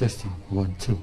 Testing 1 2.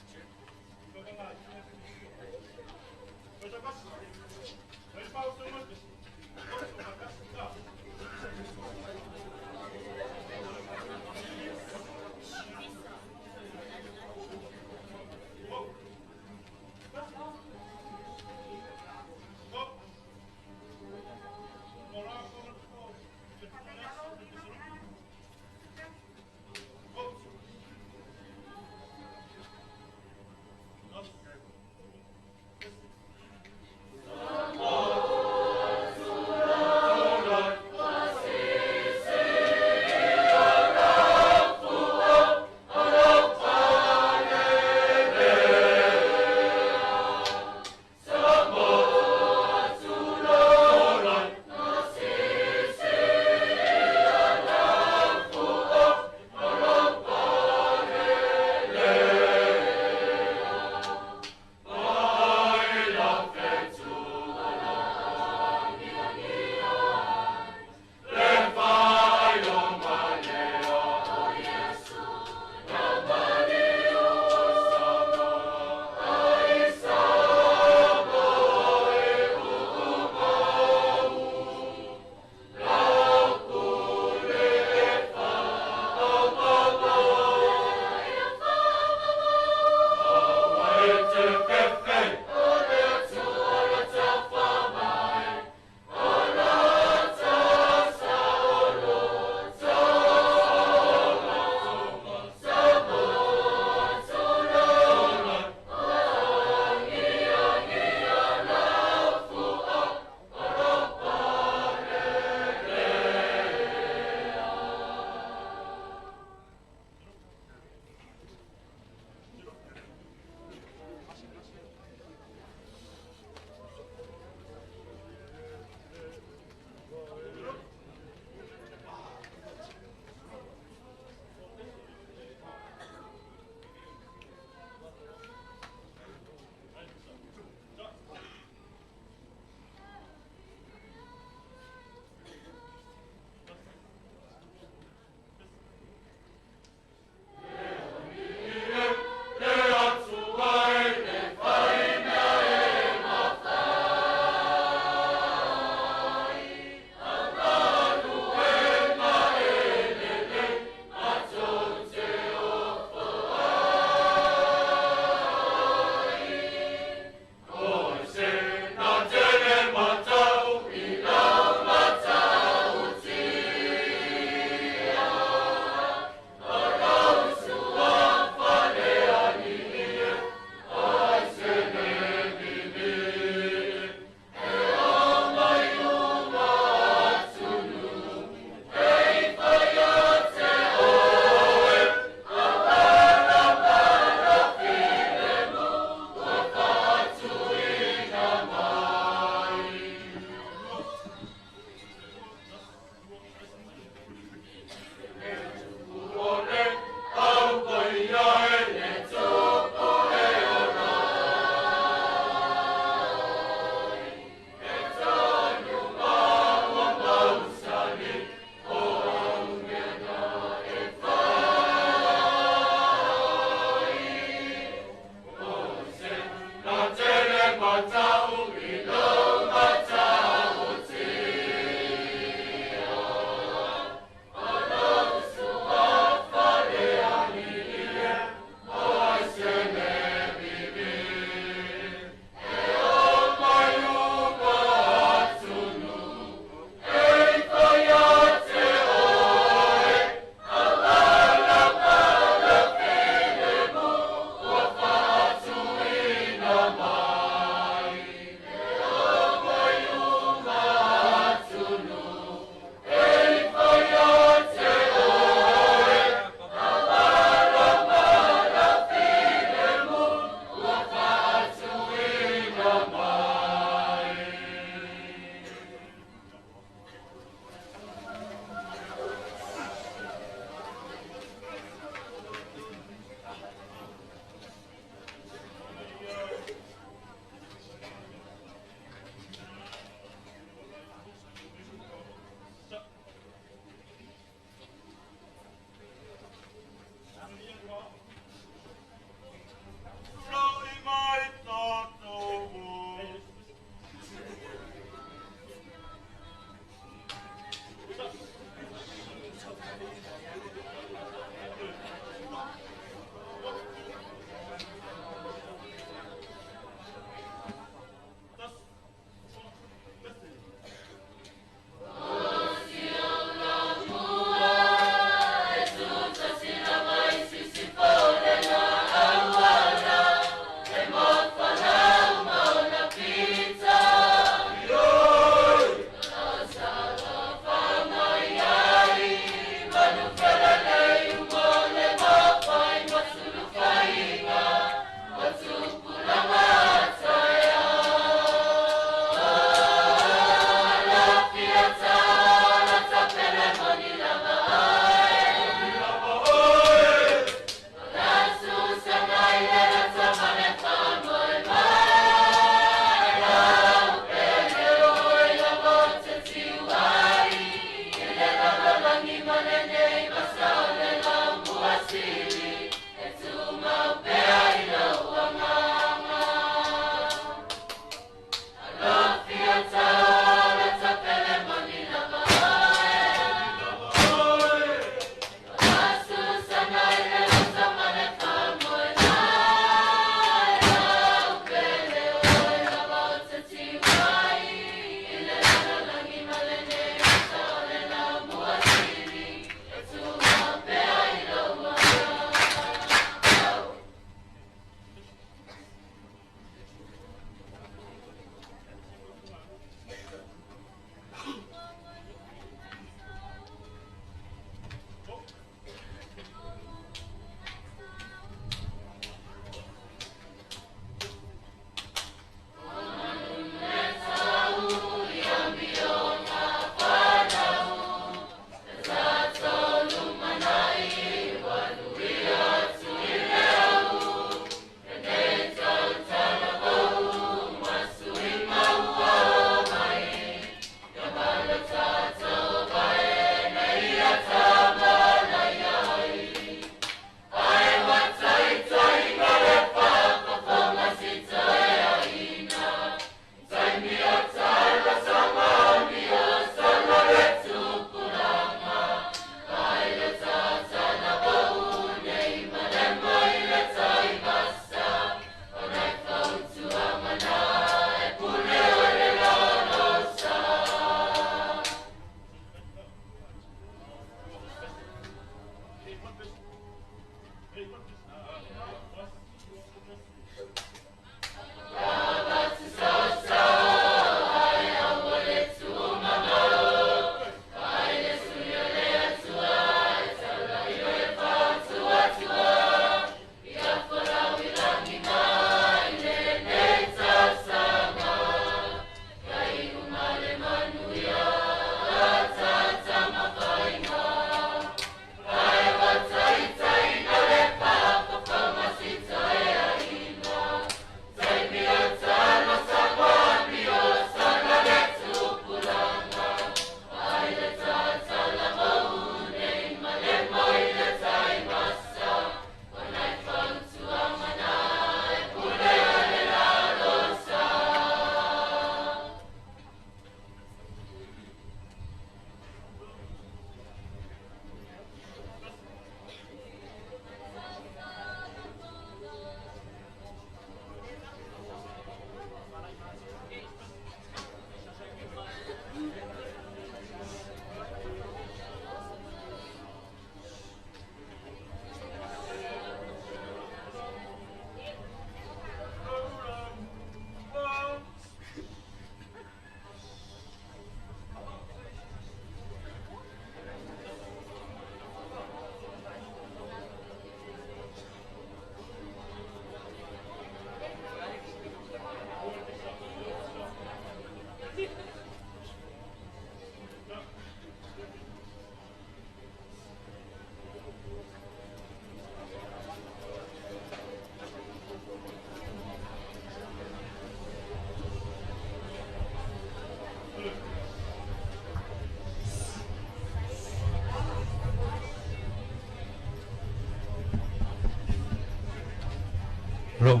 Ro.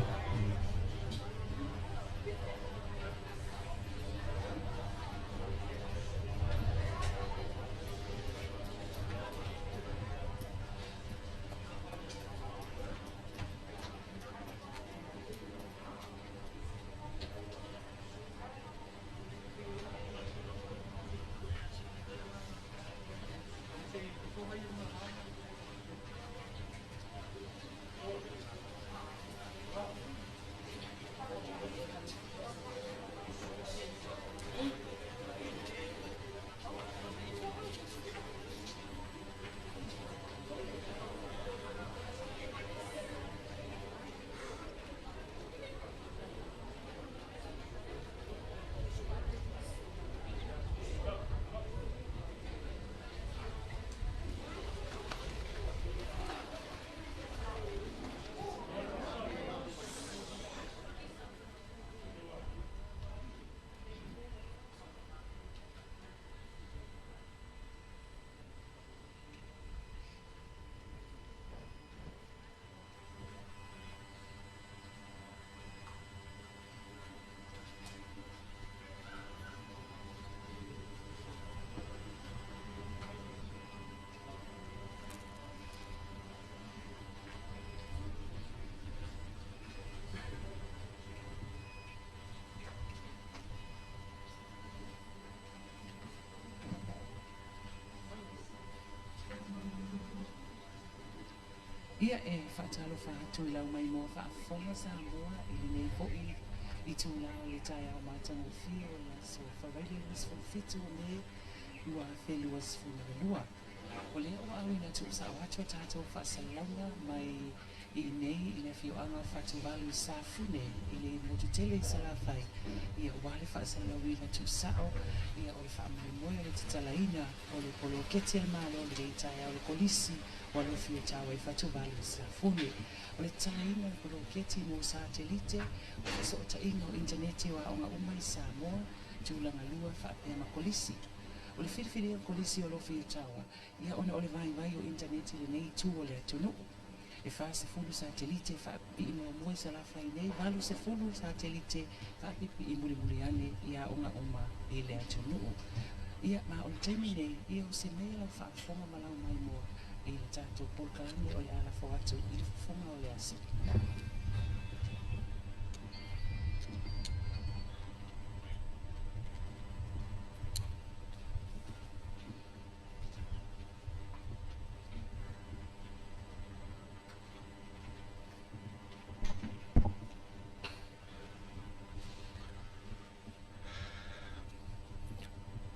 Ia e whaatalo whaatu I lau mai mo whaafonga Samoa I nei hoi I tū lau le tai au mātanga whio ia so wharaili was whawhitu o me Iwa whelu was whulua O lea o au ina tū sa wacho tātou whaasalaunga mai I nei ina whioanga Fatuvalu Safune I le motutele I salawhai Ia wale whaasalau ina tū sao Ia o le whaamui le tatalaina O le polo kete le malo le tai au le kolisi Alofiotaoa I Fatuvalu Safune o le talaina o lo keti mo Satelite o so tainga o interneti wa onga umai Samoa tūlanga lua whaapea makolisi o le whiriwhiri o kolisi o Alofiotaoa ia ona o le vai o interneti le nei tū o le atunu e wha se fulu Satelite whaapi I mo mua salafa I nei walu se fulu Satelite whaapipi I muli ane ia onga uma I le atunu ia ma o le taimi nei ia o se mea lau whaafonga malau mai mua I le tātou polkalani o le alafo atu I le fufunga o le asi.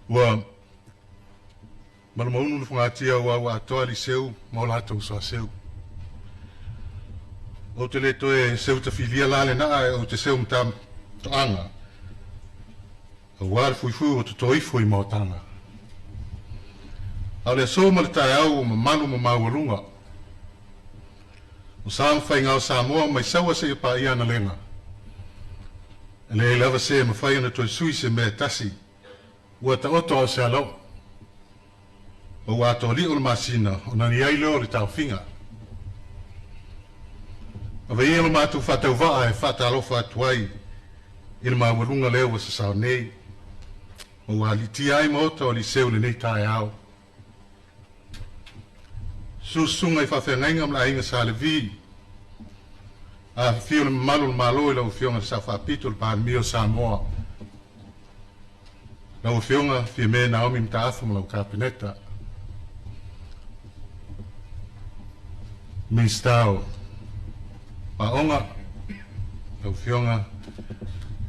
Ua Malamaunu le whangatia wa atoa li seu, maola atou soa seu. O te le toe seu ta filia lale naa o te seu mta toanga. O wale fuifu o te toifu I maotanga. Au le so ma le tae au ma manu ma mauarunga. O sa mwhai ngao Samoa mai sawa se pa ia na lenga. E le lava se ma whai ana toi sui se me tasi. Ua ta oto o se alau. O wato li o le masina o nani ai leo le tau finga. A vei elo matu whatau waa e whata alofa atuai I le mawarunga leo sa sao nei. O waliti ai mota o li seu le nei tae au. Susunga I whawhengainga mla inga sa le vi. A fio le malu le malo I lau fionga sa whapito le paan mio Samoa. Lau fionga fia me Naomi mta afu mlau kapineta. Mistao Paonga Lau fionga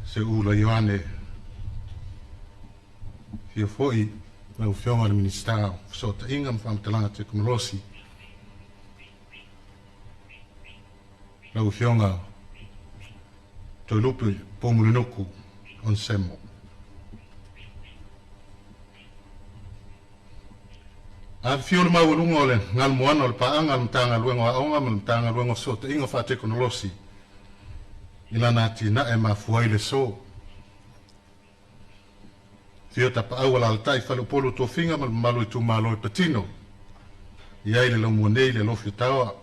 Se ula Ioane Fia foi Lau fionga le ministao Sota inga mwhamtalanga te kumalosi Lau fionga Toi lupi Pomulinoku On semo A fio le maualunga o le ngal moana o le paanga le mtanga luengo a onga le mtanga luengo so te inga wha teknolosi ila na tina e mafuai le so fio ta pa awala al tai falu polo to finga mal malu tu malo e patino iai le lomu nei le Alofiotaoa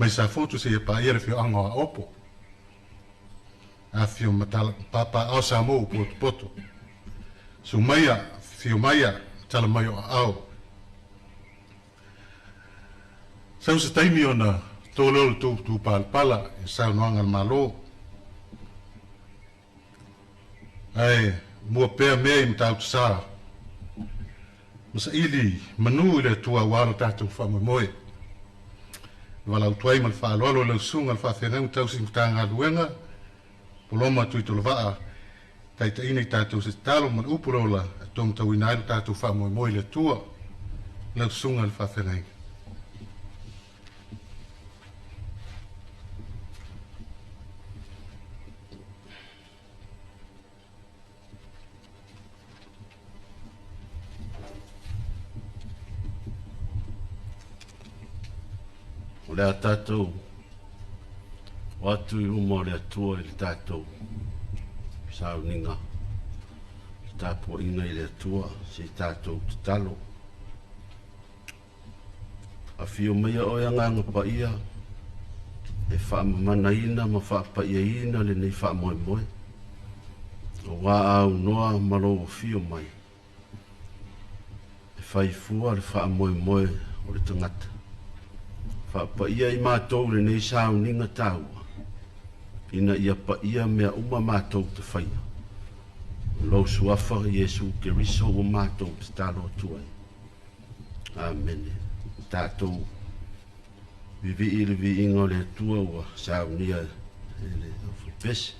mai sa fotu se pa ia fio anga opo a fio matala papa au Samoa poto su maia fio maia tala mai o au sau se taimi ona tolol tu pala e sau noanga malo ai mua pea mea im tau sa masa ili manu ile tua waro tatu whamomoe walau tuai mal whaaloalo lau sunga al whawhenau tau sing tanga luenga poloma tui tolo waa tai ta ina i tatu se talo man upurola tom tau inairu tatu whamomoe le tua lau sunga al whawhenau O le a tātou, o atu i uma o le atua i le tātou, sao ninga, i tāpua ina i le atua, se i tātou te talo. A fio mea o nganga pa ia, e wha mana ina ma wha pa ia ina le nei wha moe moe. O wā au noa malo o fio mai. E whai fua le wha moe moe o le tangata. Fa pa ia I mātou le nei sao ninga tāua. Ina ia pa ia mea uma mātou te whaia. Lo suafa Jesu ke riso o mātou te talo tuai. Amen. Tātou vivi ili vi ingo le tua ua sao nia ele pese.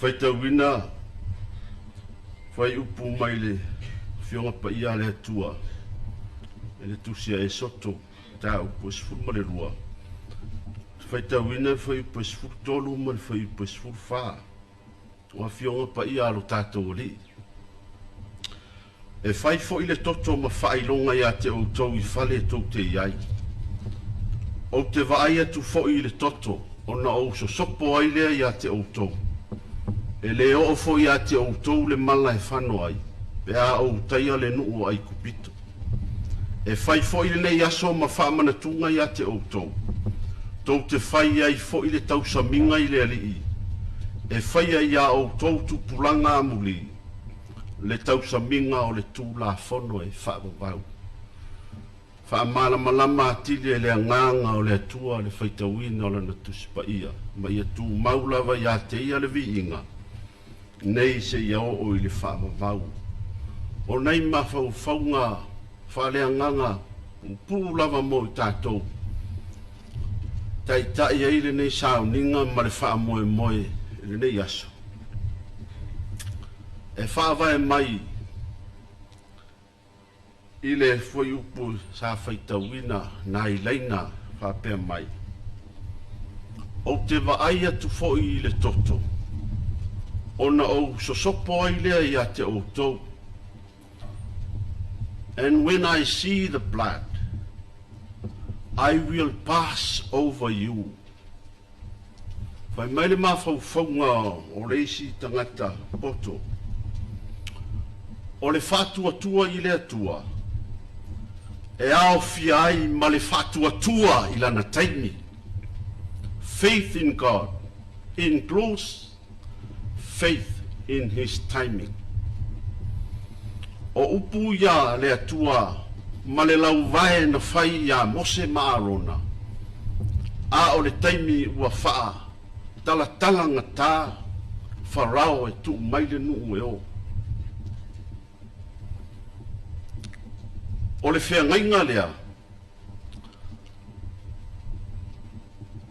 Faitauina fai upu mai le fionga pa ia le atua e le tusia e soto ta upu esfuru ma le rua faitauina fai upu esfuru tolu ma le fai upu esfuru fa o fionga pa ia alo tātou li e fai fo i le toto ma fai longa ia te outou I fale tau te iai o te vaai atu fo I le toto o na o so sopo ai lea ia te outou e le o fo ia te outou le mala e whano ai, pe a o taia le nuu ai kupito. E fai fo i le nei aso ma whaamana tunga ia te outou. Tau te fai ai fo i le tausaminga I le alii. e whaia ia o tautu pulanga amuli, le tausaminga o le tūla fono e whaavavau. Whaamalama atili e le anganga o le atua le whaitawina o le natusipa ia, ma ia tū maulawa ia te ia le viinga, nei se ia o i le whaavavau. O nei mawhauwhaunga, whaaleanganga, pūlawa mo i tātou. Tai tai ai le nei sauninga ma le whaamoe moe le nei aso. E whaavae mai i le fwoi upu sa whaitawina na i leina whapea mai. O te waai atu fo i le toto. Ona o sosopo ai lea i a te outou. And when I see the blood, I will pass over you. Whai mai le mawhauwhaunga o reisi tangata poto. O le whatuatua i le atua. E ao fia ai ma le whatuatua i lana taimi. Faith in God includes faith in His timing. O upu ia le atua ma le lau vae na whai ia mose maarona. A o le taimi ua whaa tala talanga tā wharao e tu maile nuu e o. O le whea ngainga lea,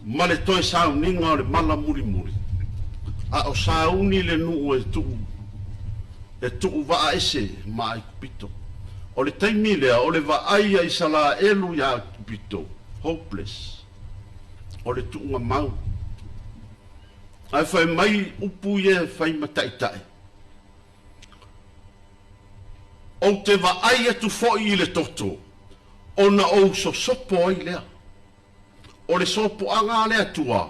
ma le toe sauninga o le mala muri muri. A o sauni le nuu e tu waa ese ma ai kupito. O le taimi lea, o le vaai ai sala elu ya kupito, hopeless. O le tuunga mau. Ai whai mai upu ia whai mataitai. O te vaai atu foi i le toto, o na o so sopo ai lea. O le sopo anga lea tua.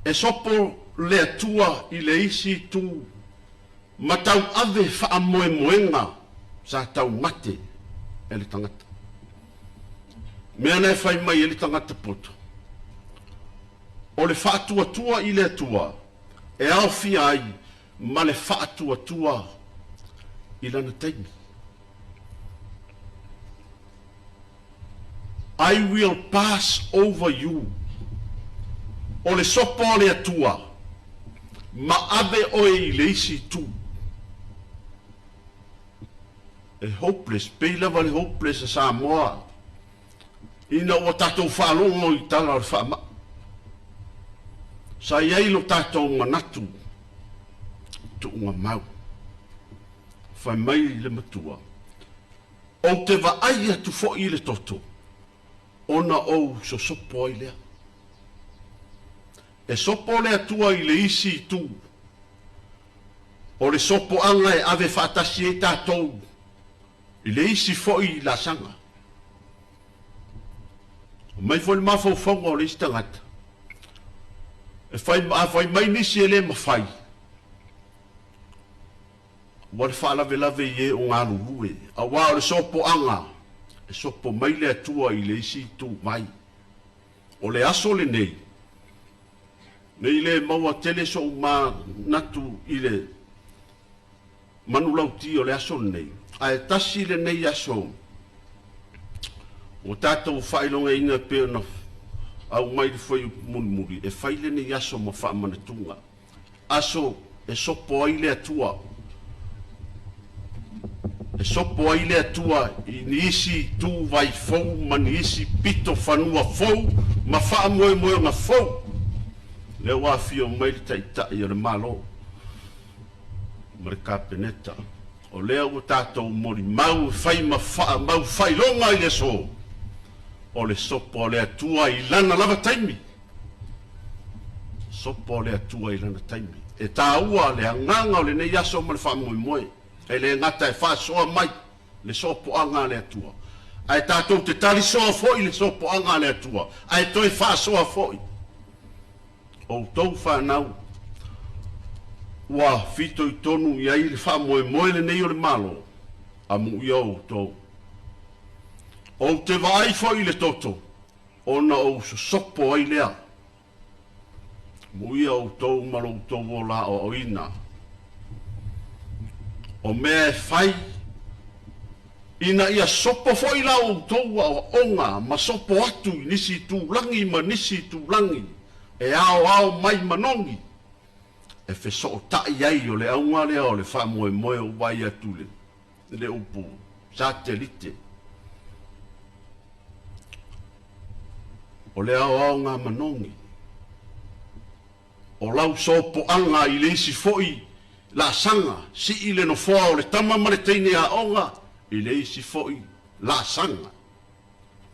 E sopo lea tua i le isi tu matau ave wha moe moenga sa tau mate e le tangata. Mea nei whai mai e le tangata poto. O le wha tua i le tua e au fia ai ma le wha tua i lana taimi. I will pass over you. O le sopo le atua ma ave oe i le isi tu. E hopeless, peilava le hopeless a Samoa. Ina o tatou whaalongo i tala o whaama. Sa iei lo tatou manatu, tuunga mau. Whai mai le matua. O te vaai atu fo i le toto, ona o so sopo ai lea. E sopo le atua i le isi tu. O le sopo anga e ave whaatasi e tatou. I le isi fo i la sanga. O mai fo le mawhauwhaunga o le isi tangata. E whai mai nisi e le mawhai. Wa le whaalawe lawe i e o ngā lulue. A wā o le sopo anga. E sopo mai le atua i le isi tu mai. O le aso le nei. Nei le maua tele so ma natu i le manulauti o le aso nei. A e tasi le nei aso. O tātou whailonga inga pēr na au mai le whai muri. E whaile nei aso ma whaamanatunga. Aso e sopo ai le atua. E sopo ai le atua i ni isi tu vai fau ma ni isi pito whanua fau ma whaamoe moe nga fau. Le wafio mai le taitai o le malo. Ma le kapeneta. O lea o tātou mori mau whai ma wha, mau whai longa i le so. O le sopo le atua i lana lava taimi. Sopo le atua i lana taimi. E tā ua le anganga o le nei aso ma le wha moe moe. E le ngata e wha soa mai le sopo anga le atua. Ai tātou te tali soa foi le sopo anga le atua. Ai toi wha soa foi. O tau whanau wa fito i tonu i ai le wha moe moe le nei o le malo a mu i au tau o te vai fo i le toto ona o so sopo ai lea Muia o tau malo tau o la o ina. O mea fai. Ina ia sopo foi la o tau o onga. Ma sopo atu nisi tūlangi ma nisi tūlangi. E ao mai manongi. E fe so tai ai o le aunga lea o le wha moe moe o wai atu le upu. Satelite. O le ao ngā manongi. O lau sopo anga i le isi foi la sanga. Si i le no foa o le tama ma le teine a onga. I le isi foi la sanga.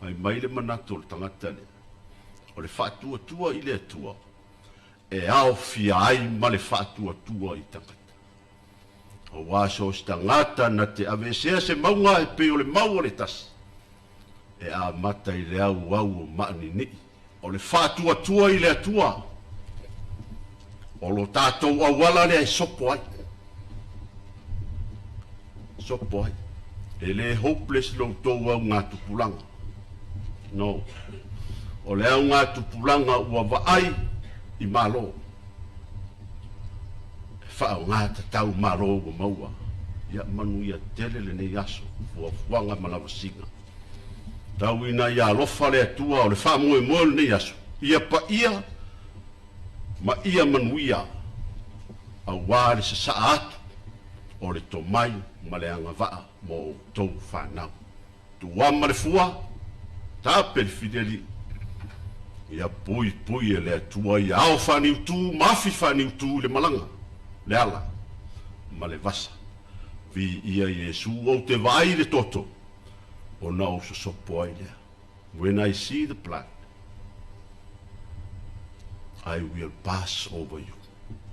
Ai mai le manato le tangata le. O le whaatua tua i le atua. E ao fia ai ma le whaatua tua i tangata. O waso sta ngata na te avesea se maunga e pe o le mau o le tasi. E a mata i le au au o maani ni. O le whaatua tua i le atua. O lo tātou awala le ai sopo ai. Sopo ai. E le hopeless lo tau au ngā tupulanga. No. O le au ngā tupulanga ua vaai i malo. Whao ngā tatau malo ua maua. Ia manu ia tele le nei aso. Fua fuanga malawa singa. Tau ina ia alofa le atua o le wha moe moe le nei aso. Ia pa ia. Ma ia manuia. Au wāre sa saa atu. O le to mai ma le anga vaa mo tau whanau. Tu wama le fua. Tāpe le fideli. Ia pui pui e le atua ia au whaniu tū. Mafi whaniu tū le malanga. Le ala. Ma le vasa. Vi ia Yesu o te vai le toto. O na o sopo ai lea. When I see the blood, I will pass over you.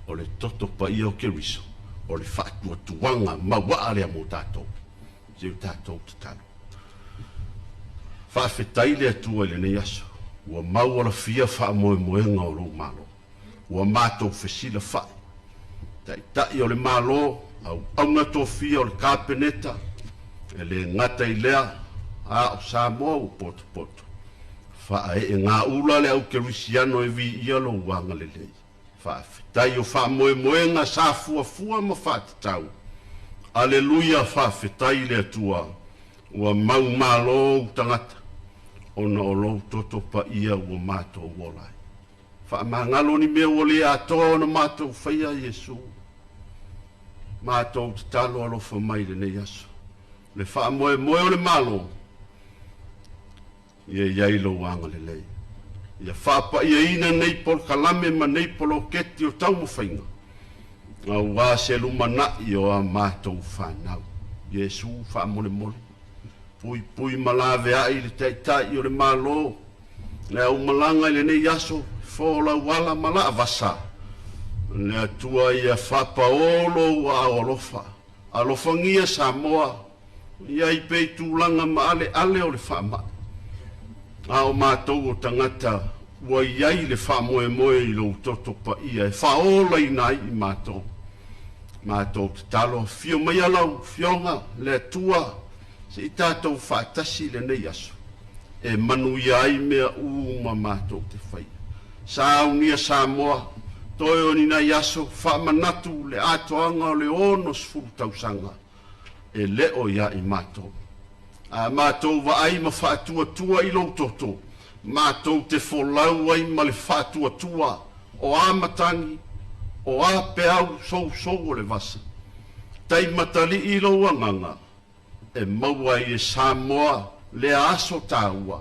O le toto pa ia o ke riso. O le whaatua tuanga mawaa lea mo tātou. Zeu tātou te talo. Whaafetai lea tua le nei aso. Ua maua la fia wha moe moenga o lo malo. Ua mātou whesila whae. Tai o le malo. Au aunga tō fia o le kāpeneta. E le ngata i lea. A o Samoa o poto poto. Wha e ngā ula le au ke risiano e vi ia lo wanga le lei. Wha tai o wha moe moenga sa fua fua ma wha te tau. Aleluia wha whetai le atua. Ua mau malo tangata. Ona o lo toto pa ia ua mātou wolai. Wha mangalo ni mea o le atoa na mātou whaia Yesu. Mātou te talo alofa mai le nei aso. Le wha moe moe o le malo. Ia iailo wanga le lei. Ia whapa ia ina nei pol kalame ma nei polo keti o tau mo whainga. Ngā wā se lumana i o a mātou whanau. Yesu wha mole mole. Pui pui malawe ai le taitai o le malo. Le au malanga i le nei aso. Fola wala mala vasa. Le atua ia whapa olo a olofa. Alofa ngia Samoa. Ia i pei tūlanga ma ale ale o le whama. Ao mātou o tangata ua iai le wha moe moe i lo toto pa ia. E wha ola i nai i mātou. Mātou te talo fio mai alau, fionga, le atua. Se i tātou whaatasi le nei aso. E manu iai mea uma mātou te whai. Sa unia Samoa, toi o ni nei aso, wha manatu le atoanga o le onos furu tausanga. E leo ia i mātou. A mātou wa ai ma whaatua tua i lo toto. Mātou te wholau ai ma le whaatua tua. O āmatangi, o āpeau sou sou o le vasa. Tai matali i lo anganga. E maua i e Samoa le aso tāua.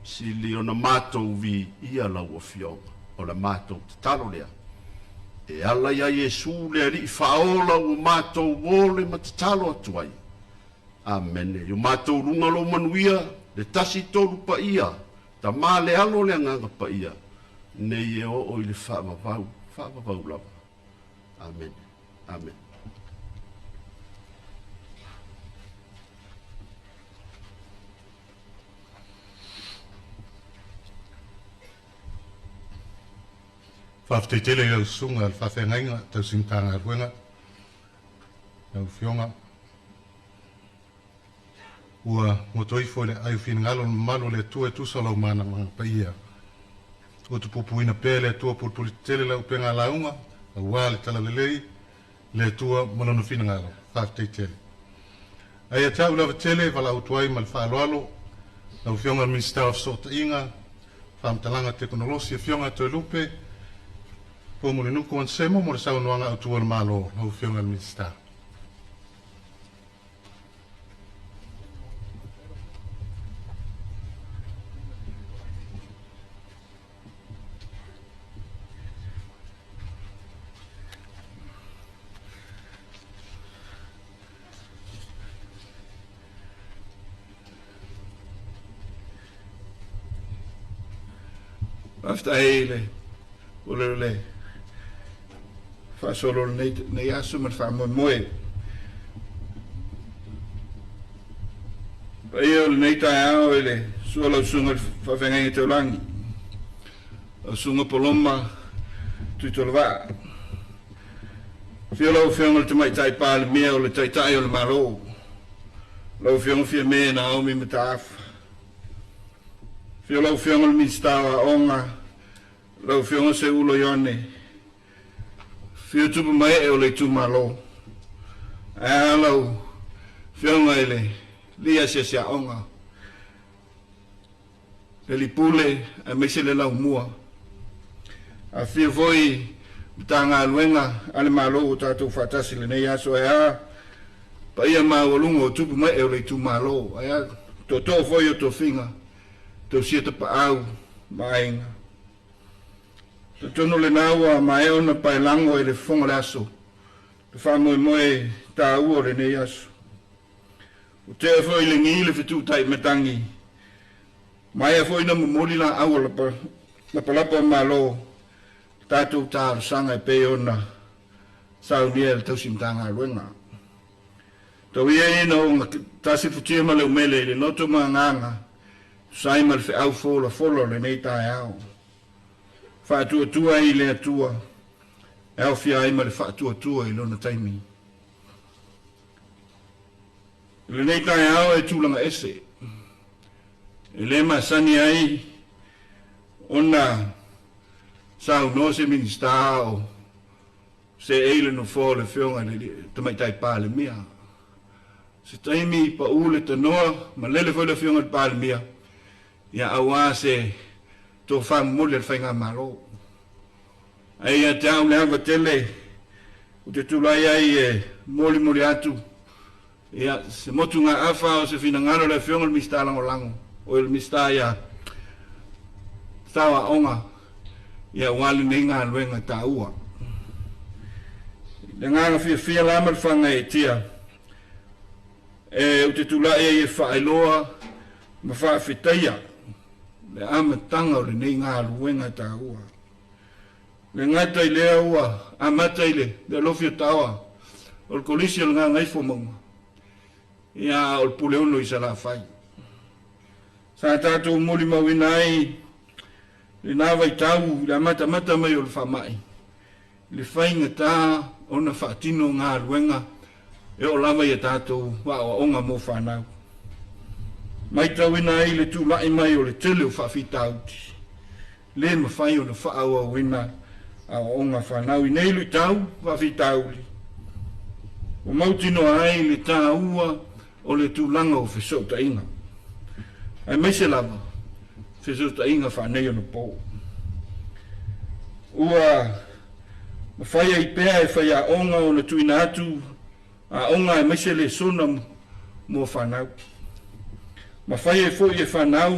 Si li ona mātou vi ia lau a fionga. O la mātou te talo lea. E ala ia Yesu le ri whaola o mātou wole ma te talo atuai. Amen. Yo mātou runga lo manuia, le tasi tolu pa ia, ta mā le alo le anganga pa ia, nei e o i le whaamavau lava. Amen. Amen. Whafteitele au sunga al whawhengainga, tau sintanga ruenga, au fionga. Ua motoi fo le ai fin ngalo malo le tu e tu solo mana ma pa ia. o tu pupuina pele atua pulpuli tele la upenga launga, a wale tala lelei, le atua malonu fina ngalo, whaafitei tele. Ai atau lava tele, wala utuai mal whaaloalo, na ufionga Minister of Sota Inga, whaamtalanga teknolosia, fionga toi lupe, po muli nuku ansemo, mora sao nuanga utua na malo, na ufionga Minister. After hele, ulele, fa solo ne assume fa moe. Io ne taio ele, solo sunga fa venga te langi. Sunga poloma tu va. Fiolo fiolo te mai tai pal mio le tai tai le maro. Lo fiolo fie me na o mi metaf. Fiolo fiolo mi stava onga. Lo fiolo se ulo yone. Fio tu mai e o le tu malo. Alo. Fiolo ele. Lia sia onga. Le li pule a mese le lau mua. A fio voi tanga luenga ale malo tatu fatasi le nei aso ea. Pa ia maulungo tupu mai e o le tu malo. Ea to foi o to finga. To sieta pa au mainga. To tono le naua ma e ona pa lango e le fonga le aso. To fa moe ta ua le nei aso. O te foi le ngi le fitu tai metangi. Mai e foi na momoli la au la palapa malo. Tatu ta sanga e pe ona. Sau nia le tausim tanga luenga. To ia ino tasi futia ma le umele le noto ma nganga. Sai mal fe au folo le nei tai au. Fa tua i le atua. Au fia ai ma le fa tua i lona taimi. Le nei tai au e tūlanga ese. E le ma sani ai. Ona sau no se ministao. Se eile no fo le fionga le tamai tai pa le mia. Se taimi pa ule te noa. Ma lele fo le fionga le pa le mia. Ia awa se to fam mole le fainga malo. Ai a te au le hava tele. O te tulai ai e moli atu. Ia se motu ngā awha o se fina ngano le fionga le mista lango lango. O le mista ia tawa onga. Ia wali nei ngā luenga ta ua. Le ngā fia lama le whanga e tia. E o te tulai e whaeloa ma whaafitaia. Le amatanga o le nei ngā luenga ta ua. Le ngata i lea ua, amata i le Alofiotaoa. O le kolisi o le ngā ngaifo maunga. Ia o le puleono i sa la whai. Sa tātou moli mawina ai, le nāwa i tau, le amata mai o le whamai. Le whainga tā, o na whaatino ngā luenga, e o lama i a tātou, wa o onga mō whanau. Mai tauina ai le tūlai mai o le tele o whawhitauti. Le ma whai o na whaaua wina a o onga whanau. I nei lui tau, whawhitauli. O mautino ai le tā ua o le tūlanga o whisota inga. Ai meise lava, whisota inga whanei o na pō. Ua, ma whai ai pēa e whai a onga o na tuina atu, a onga e meise le sona mō whanau. Ma whai e fōi e whanau,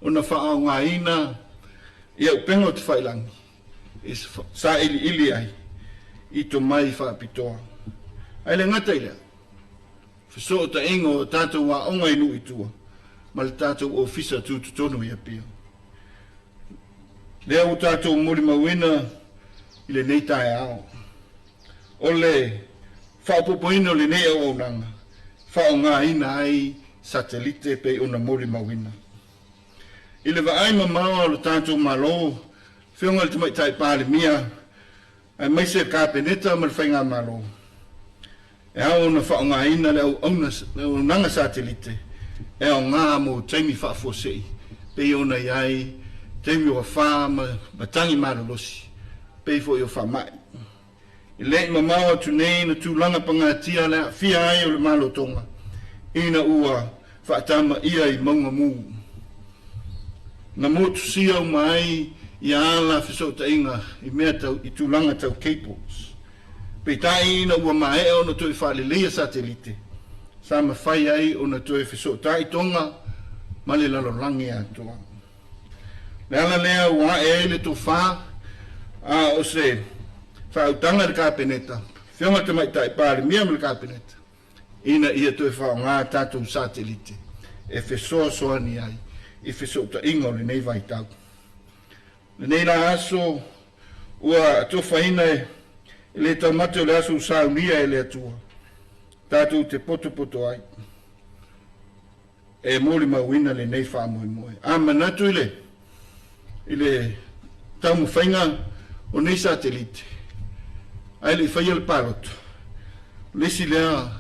o na whaau ngā ina, i au pengo te whailangi, e sa ili ai, i to mai whaapitoa. Ai le ngata ilea, whiso o ta ingo o tātou wā onga inu i tua, ma le tātou ofisa tu tonu i apia. Lea o tātou mori mawina, i le nei tae ao. O le whaopopoina o le nei au aunanga, whao ngā ina ai, Satelite pe ona mori mawina. I le vaaima maua o le tātou malo, whionga le tamai tai pāle mia, ai maise kāpeneta ma le whainga malo. E hao ona whaonga ina le au nanga Satelite, e o ngā mo taimi whaafosei, pe ona iai Teimi o wha ma tangi maralosi. Pei fo i o wha mai. I le mamau atu nei na tūlanga pangatia le fia ai o le malotonga. Ina ua whaatama ia i maunga mū. Na motu sia o mai i ala fiso ta inga i mea tau i tūlanga tau Capos. Pei tai ina ua mae o na toi whaalelea Satelite. Sa ma whai ai o na toi fiso tai tonga ma le lalolangi atua. Le ala lea ua e le to wha a o se whautanga le kāpeneta. Whionga te mai tai pāre mia me le kāpeneta. Ina ia toi whao ngā tātou Satelite. E fiso soani ai. I fiso ta inga o le nei vai tau. Le nei la aso ua tofa ina e le tau mate o le aso usaunia e le atua. Tātou te poto ai. E mōli mauina le nei wha moe moe. A manatu i le tau mwhainga o nei Satelite. Ai le whaia le paloto. Lesi lea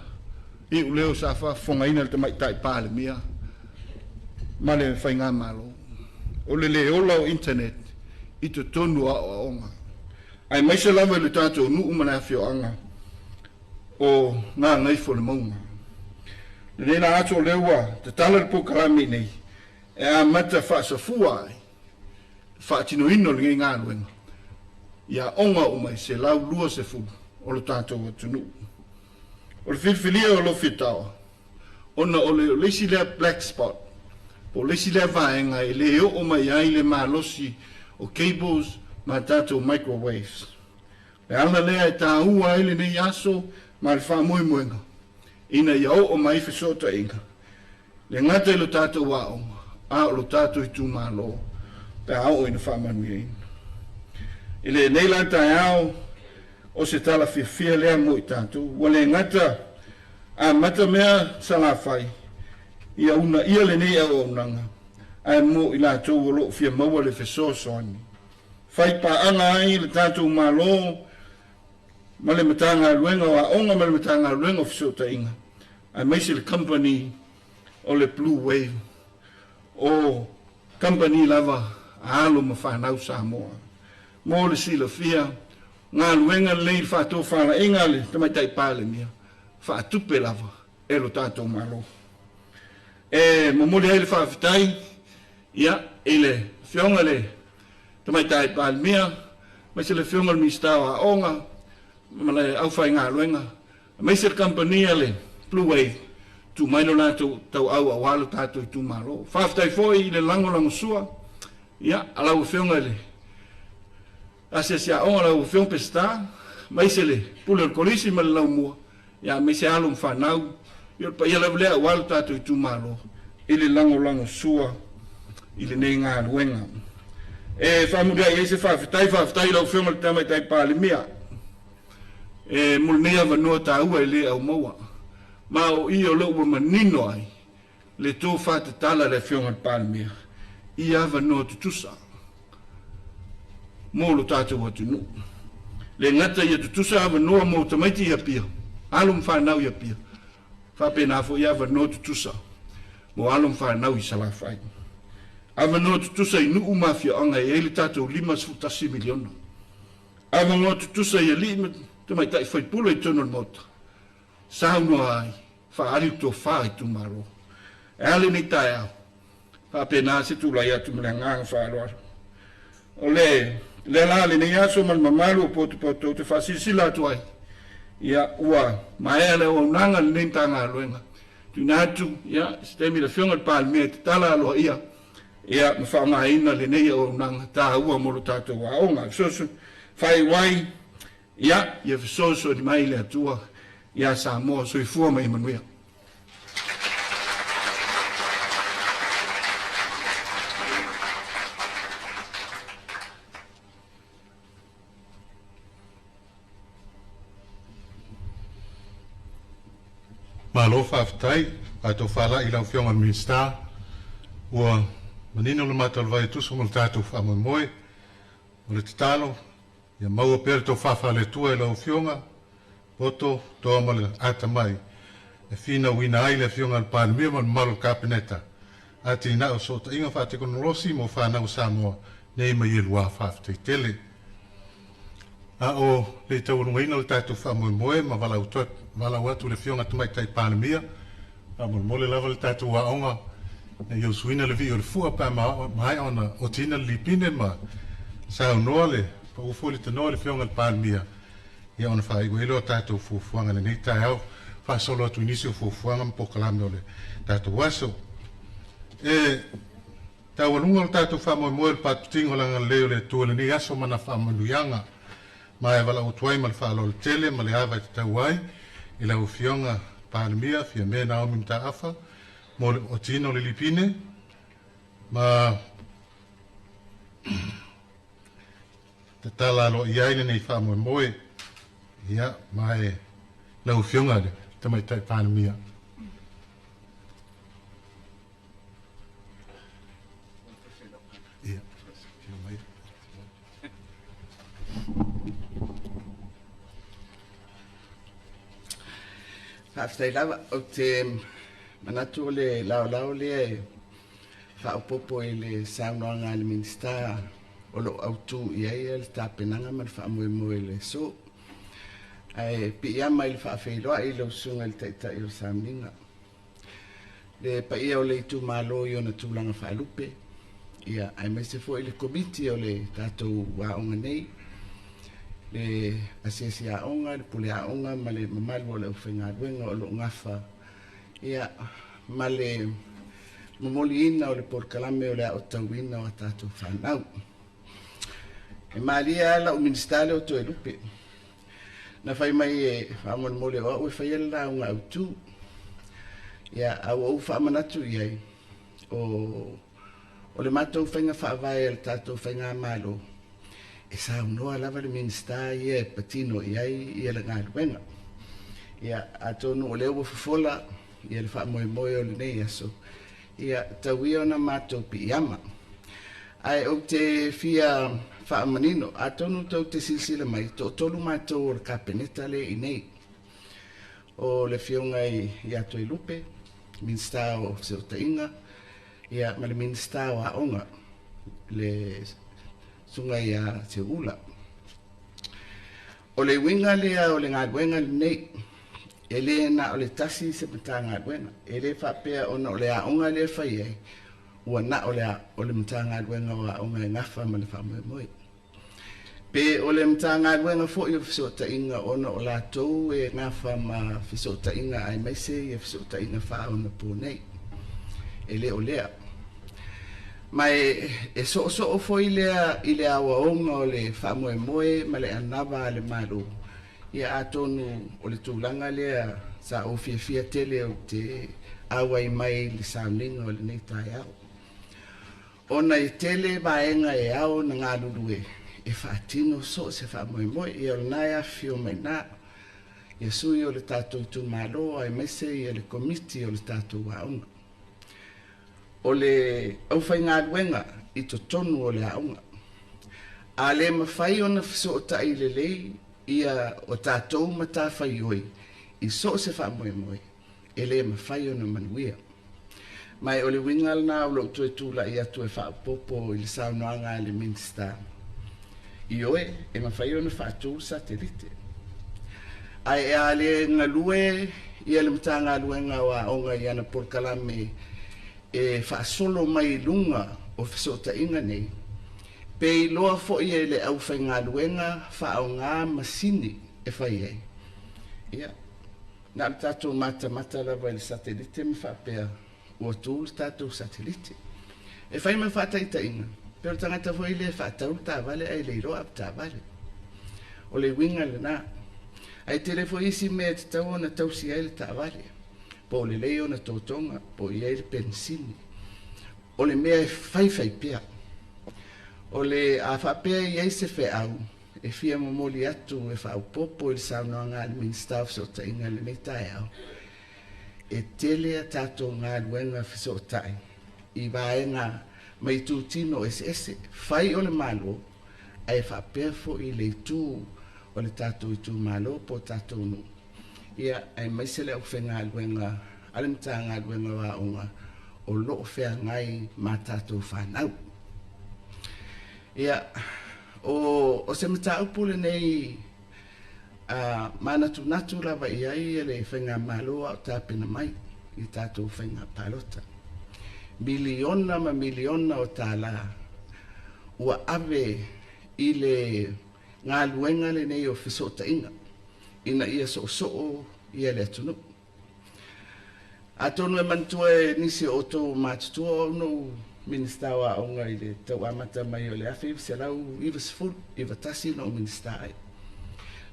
i uleo sa wha whonga ina le te mai tai pāle mia. Ma le whainga malo. O le ola o internet i te tonu a o onga. Ai mai se lava le tātou nu umana whio anga o ngā ngaifo le maunga. Le nena ato leua te tala le pokarami nei e a mata whaasafua ai. Whaatino ino le ngā luenga. Ia onga o mai se lau lua se fu o le tātou atunu. O le whilwhilia o Alofiotaoa. Ona o le leisi lea black spot. Po lesi lea vaenga e le o mai ai le malosi o cables ma tātou microwaves. Le ala lea e tā ua ai le nei aso ma le wha moe moenga. Ina ia o mai whisota inga. Le ngata i lo tātou wao, a o lo tātou i tū malo, pe au ina wha manuia ina. I le nei lanta e au, o se tala fia lea mo i tātou, wa le ngata a mata mea salawhai, ia una ia le nei au unanga, ai mo i la tau o lo fia maua le wheso soani. Whai pa anga ai le tātou malo, ma le matanga luenga wa onga ma le matanga luenga o whisota inga. Ai maise le company o le Blue Wave, o company lava alo ma whanau Samoa. Mo le sila fia, ngā luenga le i whato whala inga le tamaitai pāle mia, whaatupe lava, e lo tātou malo. E mamole ai le whaafitai, ia, e le whionga le tamaitai pāle mia, maise le whionga le mistawa onga, ma le awhai ngā luenga, maise le company le Blue Wave, tu maino na tau au awalo tātou i tu malo. Whaftai foi i le lango sua, ia, alau whionga le. Ase sia onga lau whiong pesta, maise le pule o kolisi ma le lau mua, ia maise alum whanau, pa ia lau lea awalo tātou i tu malo, i le lango sua, i le nei ngā ruenga. E whamuria i eise whaftai lau whionga le tamai tai pāle mea. E mulnea vanua tā ua i le au maua. Ma o i o leo manino ai, le tō whāta tala le whionga pālemea, i awa no tutusa. Mō lo tātou atunu. Le ngata i tutusa awa noa mō tamaiti ia pia, alum whanau ia pia. Whapena fo i awa no tutusa, mō alum whanau i salawhai. Awa no tutusa i nuu mafia anga i eile tātou 5 miliona. Awa no tutusa i a lima, tamaitai whaipula i tonu mota. Saunua ai, whaari tō whai tu maro. E ale ni tai au, whapena se tu lai atu mele nganga whaaloara. O le lale ni aso man mamalu o poto te whasirisila atu ai. Ia ua, maea le o nanga le nintanga aluenga. Tu natu, ia, stemi le whionga pālemea te tala aloha ia. Ia, ma whaonga ina le nei o nanga, tā ua moro tātou wa onga. Soso, whai wai, ia fisoso ni mai le atua. Ia Samoa so i fua mai manuia. Malo whaafitai, a tō whala i lau whionga minsta, ua manino le matal vai tusu mo le tātou whamoe moe, o le tatalo, ia maua pere tō whawhale tua i lau whionga, poto toa male ata mai e fina wina ai le whionga al pānemia ma malo kāpeneta ati na o sota inga whāte konolosi mo whanau Samoa nei mai lua whaafitai tele. A o le tau rungaina le tātou whaamoemoe ma walau atu le fionga tumai tai pānemia. A mole lava le tātou waonga e iau suina le vi o le fua pa mai ona o tina le lipine ma sa unoa le pa ufo le tanoa le fionga le pānemia. Ia ona whaiguelo tātou fuafuanga le nei tai au whaasolo atu inisi o fuafuanga mpo kalame o le tātou waso. E tau alunga o tātou whaamoemoe le pātutingo langa leo le tua le ni aso mana whaamanuianga. Ma e wala utuai ma le whaalo le tele ma le hawa te tau ai i lau fionga pānemia fia me Naomi mta afa mo le o tino le lipine ma te tala alo i aine nei whaamoemoe ia ma e lau fionga le tamai tai pānemia. Ia, fionga ia. Whaaftai lawa o te manatu o le lao le whaapopo e le saunoanga le minsta o lo autu i ai le tāpenanga ma le whaamoemoe le so. Ai pi ia mai le whaafeiloa i lo sunga le taitai o sauninga. Le pa ia o le itu malo i o na tūlanga whaalupe. Ia ai mai se fo i le komiti o le tātou waonga nei. Le asiasi aonga, le pule aonga, ma le mamalu o le uwhengaruenga o lo ngafa. Ia, ma le mamoli ina o le porkalame o le a o tauina o a tātou whanau. E maalia ala o ministale o to e lupe. Na whai mai e whamon mole o au e whaiela o ngā autu. Ia, au au whamanatu iai. O le mātou whainga whaavai al tātou whainga malo. E sa unoa lava le minsta ia e patino iai ia le ngā ruenga. Ia atonu o leo wafafola ia le whaamoemoe o le nei aso. Ia tauia ona mātou pi iama. Ai o te fia whaamanino, atonu tau te silsila mai, tolu mātou o le kapeneta le i nei. O le fionga i ato i lupe, minsta o Seotainga, ia ma le minsta o aonga, le sunga ia te ula. O le winga lea o le ngāruenga le nei, e le na o le tasi se mata ngāruenga, e le whapea ona o le aonga le whai ai, ua na o le mata ngāruenga o aonga e ngafa ma le whamoemoe. Pe o le mata ngāruenga fo i o Fisotainga ona o la tou e ngafa ma Fisotainga ai maise i e Fisotainga wha ona pō nei. E le o lea. Mai e so o foi le awa onga o le whamoemoe ma le anava le maru. Ia atonu o le tūlanga lea sa o fia tele o te awa i mai le sauninga o le nei tai au. Ona i tele vaenga e au na ngā lulue e whaatino so se whamoemoe i o naia fio mai nā. Ia sui o le tātou tu malo ai mese i le komiti o le tātou waonga. O le au whainga aduenga i to tonu o le aunga. A le mawhai o na fiso o tai le lei ia o tātou mata whai oi i so se whamoemoe e le mawhai o na manuia. Mai o le wingal na o lo tue tūla i atu e whaapopo i le saunoanga le minsta. I oe e mawhai o na whaatou Satelite. Ai e a le ngalue i le mata ngaluenga o aonga i ana porkalame e whaasolo mai lunga o Fisotainga nei. Pe i loa fo i le au whainga luenga whaau ngā masini e whai ei. Ia, nā tātou mata lava i le Satelite me whapea ua tūl tātou Satelite. E whai me whaataitainga, pero tangata fo i le whaatau tā vale ai le iroa ap tā vale. O le winga le nā. Ai tere fo isi me te tau na tausi ai le tā vale. Po le leo na tautonga, po i le pensini. O le mea e whai pia. O le a whapea i eise whe au, e fia mamoli atu e whau popo i le saunoanga le minsta o Fisotainga le nei tai au. E tele a tātou ngā luenga Fisotai. I vaenga mai tūtino ese, whai o le malo, ai whapea fo i le tū o le tātou i tū malo po tātou nu. Ia ai maisele au whenga luenga, alimta ngā luenga wa onga, o loo whea ngai mā tātou whanau. Ia, o se mata upule nei mana tu natu lava iai e le whainga malua o tāpina mai i tātou whainga palota. Miliona ma miliona o tāla ua ave i le ngā luenga le nei o whisota inga. Ina ia so ia le atunu. A tonu e mantua e nisi o tō mātutua o no minister wa onga i le tau amata mai o le awhi se lau iwa sifuru, iwa tasi no minister ai.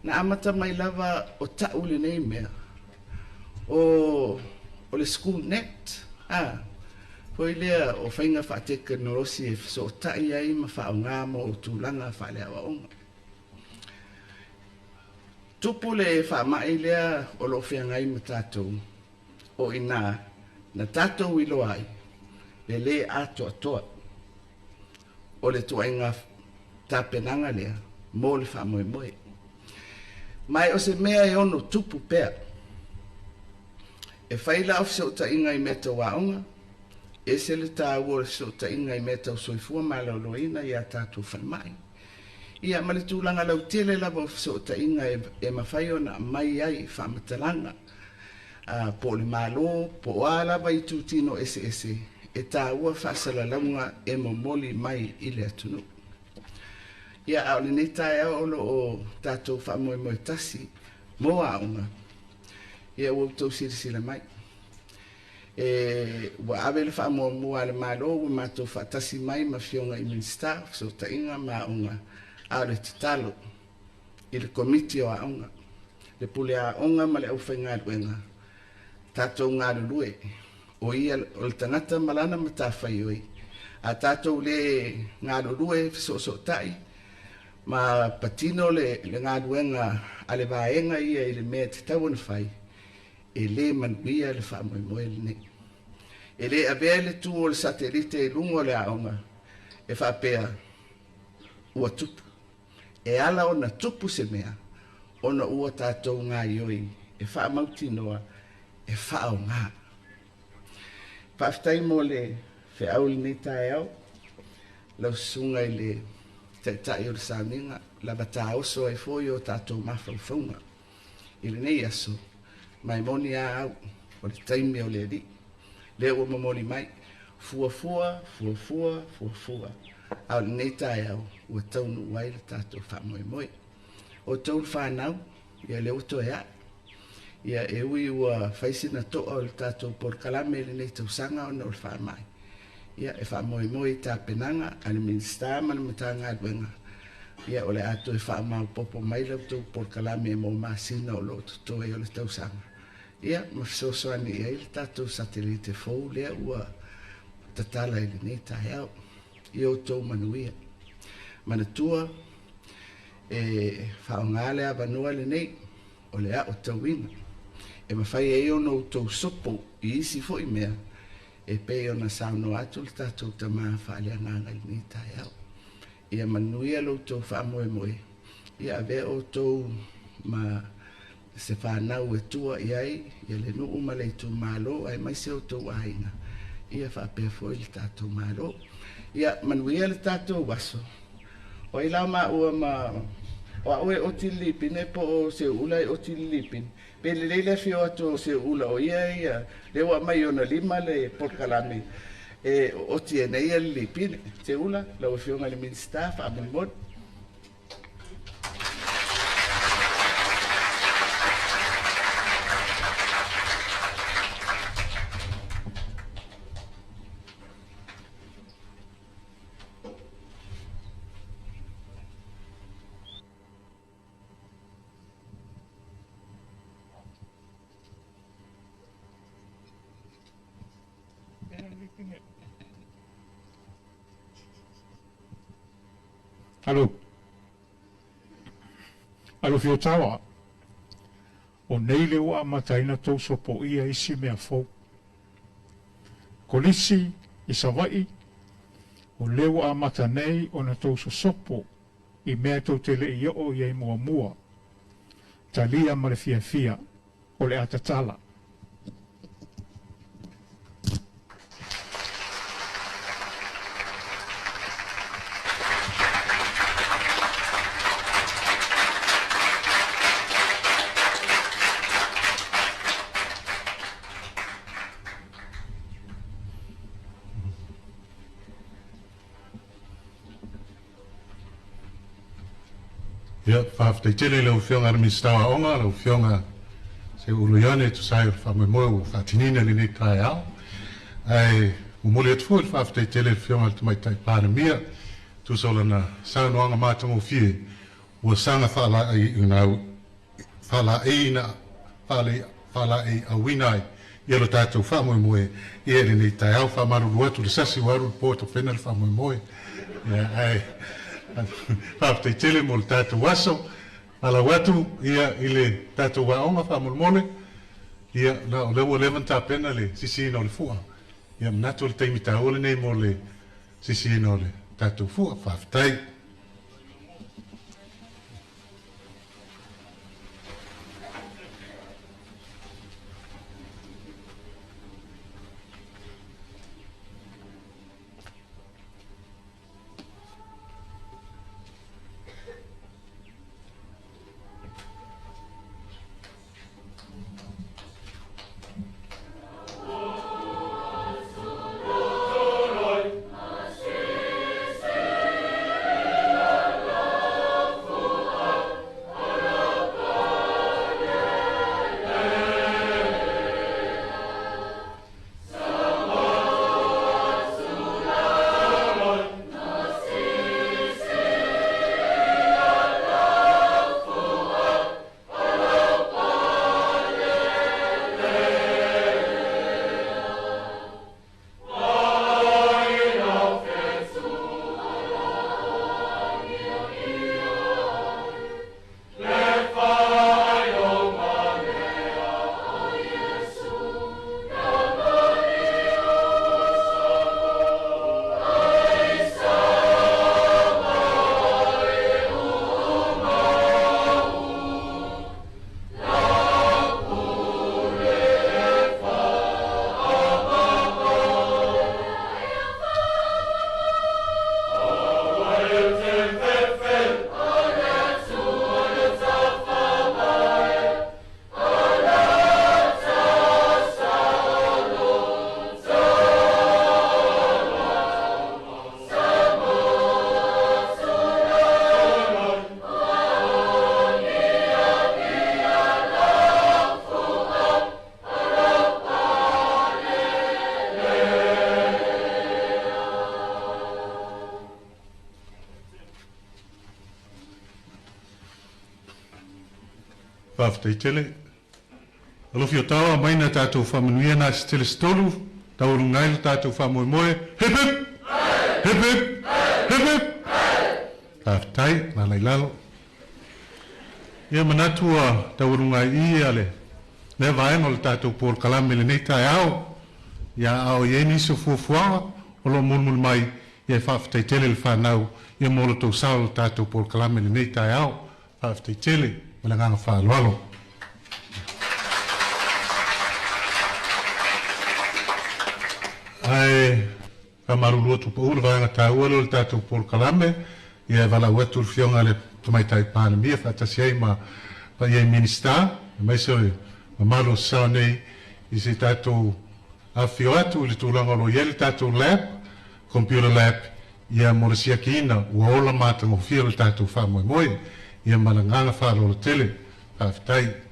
Na amata mai lava o tau le nei mea o le school net. Poi lea o whainga whaateka norosi e so tai ai ma wha o ngā mo o tūlanga wha lea wa onga. Tupu le wha mai lea o lo whia ngai ma tātou o ina na tātou ilo ai le ato atoa o le tuainga tāpenanga lea mō le wha moe moe. Mai o se mea e ono tupu pea e whaila of se o ta inga i meta waonga e se le tā ua se o ta inga i meta o soifua mala o loina i a tātou whanmai. Ia male tūlanga lau tele lava of se o ta inga e mawhai o na mai ai whamatalanga po le malo, po alava i tūtino ese e tā ua whasala launga e momoli mai i le atunu. Ia au le netai au olo o tātou whamoe moe tasi mo aunga. Ia ua tau sirisira mai. Ua awe le whamoe mua le malo ua mātou whatasi mai ma fionga i minister so ta inga ma aunga au le titalo i le komiti o aunga. Le pule a onga ma le au whainga duenga. Tātou ngā lulue o ia o le tangata malana ma tāwhai oi. A tātou le ngā lulue so tai ma patino le ngā duenga a le vaenga ia i le mea te tau na whai e le manuia le whamoe moe le ne. E le avea le tu o le Satelite e lungo le aonga e whapea ua tupu. E ala o na tupu se mea o na ua tātou ngā ioi e whaamautinoa e whao ngā. Paftai mo le whiau le nei tae au lau sunga i le tai o le sauninga la bata oso ai foi o tātou mawhauwhaunga. I le nei aso mai moni a au o le taimi o le li. Le ua mamoni mai fuafua au le nei tae au ua taunu wai le tātou whamoe moe. O taunu whanau ia le uto e ai. Ia e ui ua whaisina toa o le tātou porkalame le nei tausanga o na o le whamai. Ia e whamoe moe tā penanga a le minister ma le matanga aduenga. Ia o le ato e whamau popo mai lau tau porkalame mo masina o lo tuto e o le tausanga. Ia mawhisoso ani ia i le tātou Satelite fau lea ua tatala i le nei tae au. Ia o tau manuia. Manatua e whaongale a vanua le nei o le a o tauina. E mawhai e o no tau sopo i isi fo i mea e pe o na sauno atu le tātou ta maa whaale anganga i ni tae au. Ia manuia lo tau whaamoe moe. Ia ave o tau ma se whanau e tua i ai, ia le nuu ma le tau malo, ai mai se o tau ainga. Ia whaapea fo i le tātou malo. Ia manuia le tātou waso. O i lau ma ua ma o aue o tilipin e po o se ula o tilipin. Pe le leile fio atu o se ula o ia le wa mai ona lima le porkalame e o tiene ia le lipin se ula la o fio ngali min staff a mon mod. Alofiotaoa o nei le ua mataina tau sopo ia isi mea fau. Kolisi i Savaii o le ua matanei o na tau sopo i mea tau tele i o iai mua mua. Talia ma le fia o le atatala. ia whaaftei leo whionga rami stawa onga, leo whionga se uluiane tu sai whamoemoe o whaatinina li nei tae au. Ai, umuli atu fua whaaftei tele whionga tu mai tai pānemia, tu sola na saunoanga mātango fie, ua sanga whala ai unau, whala ei na, whala ei awinai, ia lo tātou whamoemoe, ia li nei tae au whamaruru atu, le sasi waru pōta whena le whamoemoe. Ai, whaaftei tele mo le tātou waso, ala watu ia ile tātou waonga whamolmole, ia na o lewa lewan tā pena le sisi no le fua. Ia mnatu le teimi tā ole nei mo le sisi no le tātou fua, whaaftei. Whaaftei tele. Alofiotaoa maina tātou whamanuia nā si tele stolu, tauru ngai lo tātou whamoemoe. Hip hip! Hip hip! Hip hip! Whaaftei, nā lai lalo. Ia manatua tauru ngai i ale. Ne vaenga lo tātou por kalame le nei tai au. Ia au ie niso fuafuawa, o lo mulmul mai, ia whaaftei tele le whanau, ia molo tau sao lo tātou por kalame le nei tai au. Whaaftei tele. Malanganga whaaloalo. Ai, whamaruru atu pa ura vanga tā ualo le tātou por kalame, ia wala uatu whionga le tumaitai pānemia, whaatasi ai ma pa iei minista, mai so ma malo sao nei i se tātou awhio atu le tūlanga lo iei le tātou lab, computer lab, ia morasia ki ina, ua ola mātango whio le tātou whamoemoe, ia malanganga whaalola tele, whaaftei.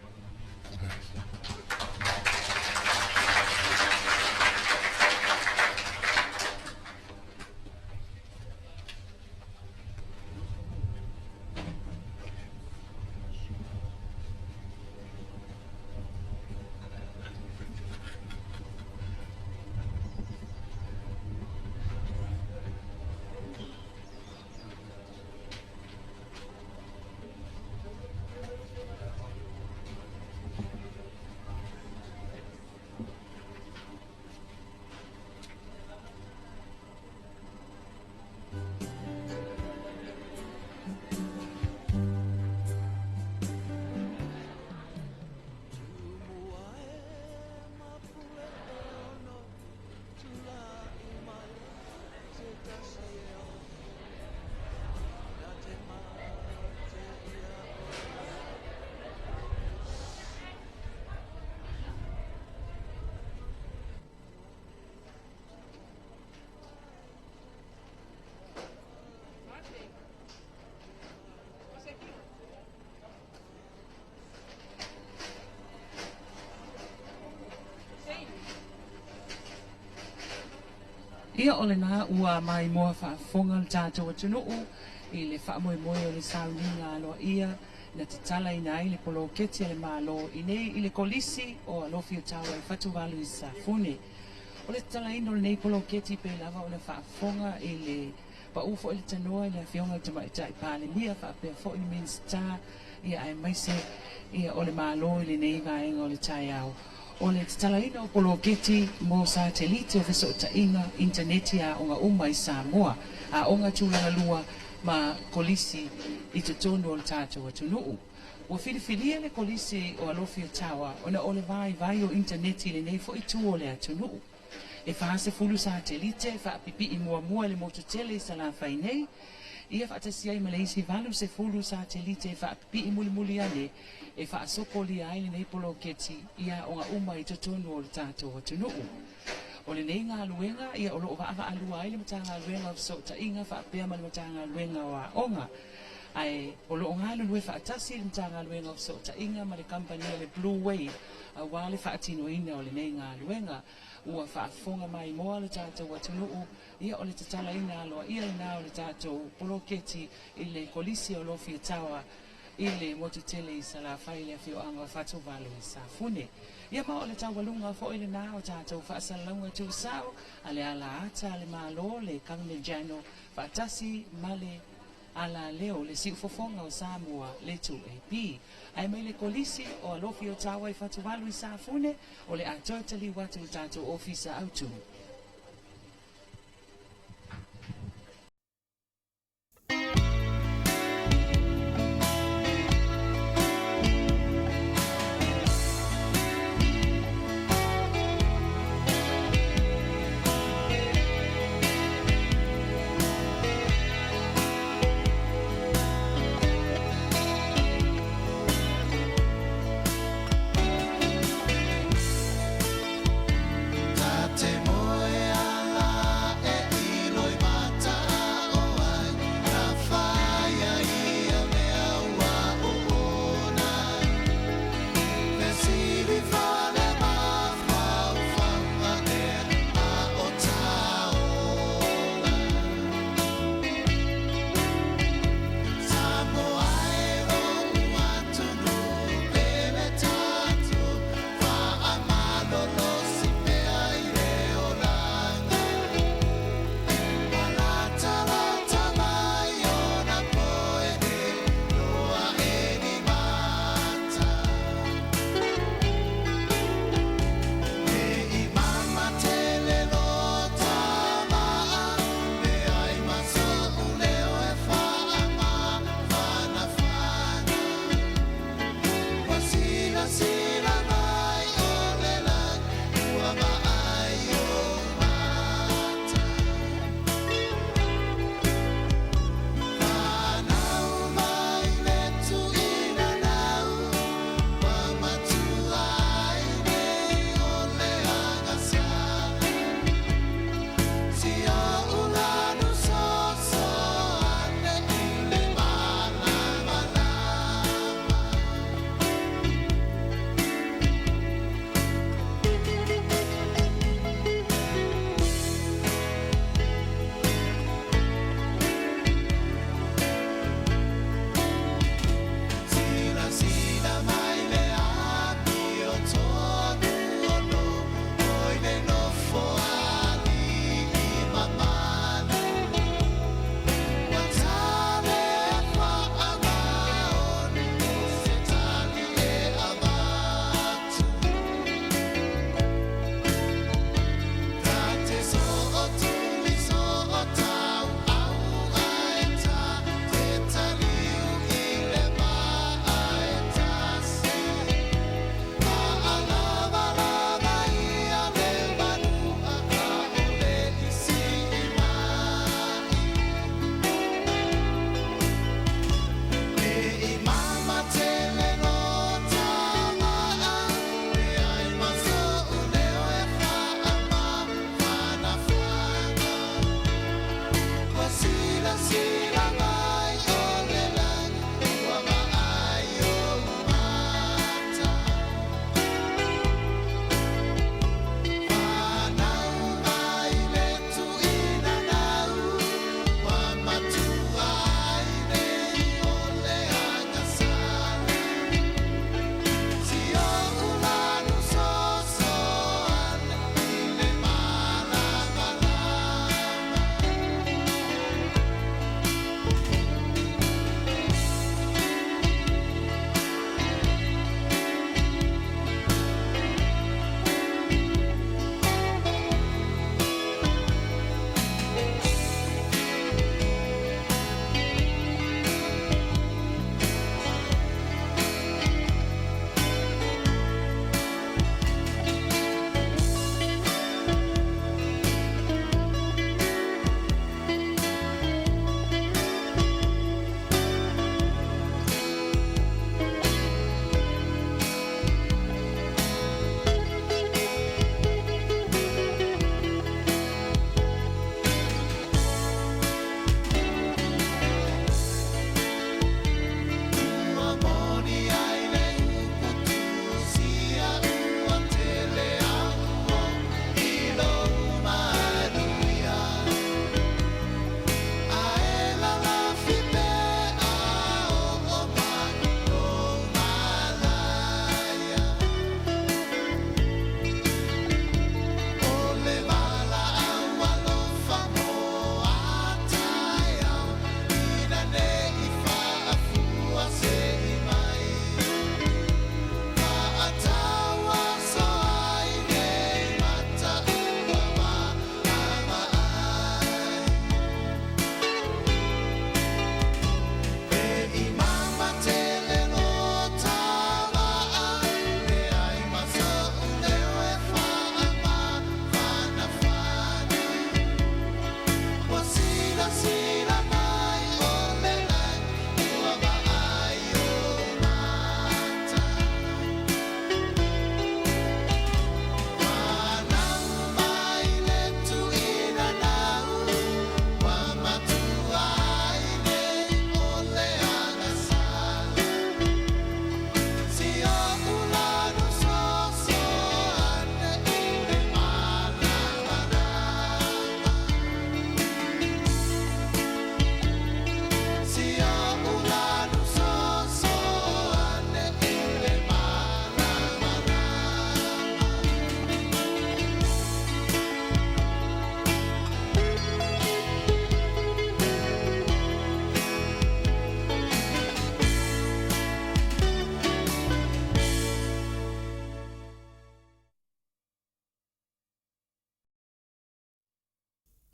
Ia ole nā ua mai moa whaafonga le tātou atunuu i le whaamoemoe o le sauninga aloa ia na te tala ina ai le poloketi le malo i nei i le kolisi o Alofiotaoa i Fatuvalu i Safune. O le tala ina o le nei poloketi pe lava o le whaafonga i le paufo i le tanoa i le awhionga i tamaita i pāle mia whaapea fo i le minsta ia ai maise ia o le malo i le nei vaenga o le tai au. O le tatalaina o poloketi mo Satelite o feso tainga interneti a onga uma i Samoa a onga tūlanga lua ma kolisi i te tonu o le tātou atunuu. Ua whiriwhiria le kolisi o Alofiotaoa ona o le vai o interneti le nei fo i tū o le atunuu. E whaase fulu Satelite, whaapipi i mua le mototele i salawhai nei, ia whaatasia i Malaysia valu se fulu Satelite whaapipi i muli ane, e whaasoko li aile nei poloketi ia o ngā uma i totonu o le tātou atunuu. O le nei ngā luenga, ia o loo wha alua aile mata ngā luenga o so ta inga whaapea mali mata ngā luenga o a onga. Ai, o loo ngā lue whaatasi le mata ngā luenga o so ta inga ma le kampani le Blue Wave, a wale whaatino ina o le nei ngā luenga. Ua whaafonga mai moa le tātou atunuu, ia o le tatala ina aloa, ia ina o le tātou poloketi i le kolisi o Alofiotaoa, i le mototele i Savaii le awhioanga o Fatuvalu i Safune. Ia mao le taualunga fo i le nā o tātou whaasalaunga tu sao, a le ala ata, le malo, le Kamejano, whaatasi, male, ala leo le siufofonga o Samoa le 2AP. Ai mai le kolisi o Alofiotaoa i Fatuvalu i Safune o le atoa tali watu o tātou ofisa autu. Temor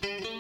Thank you.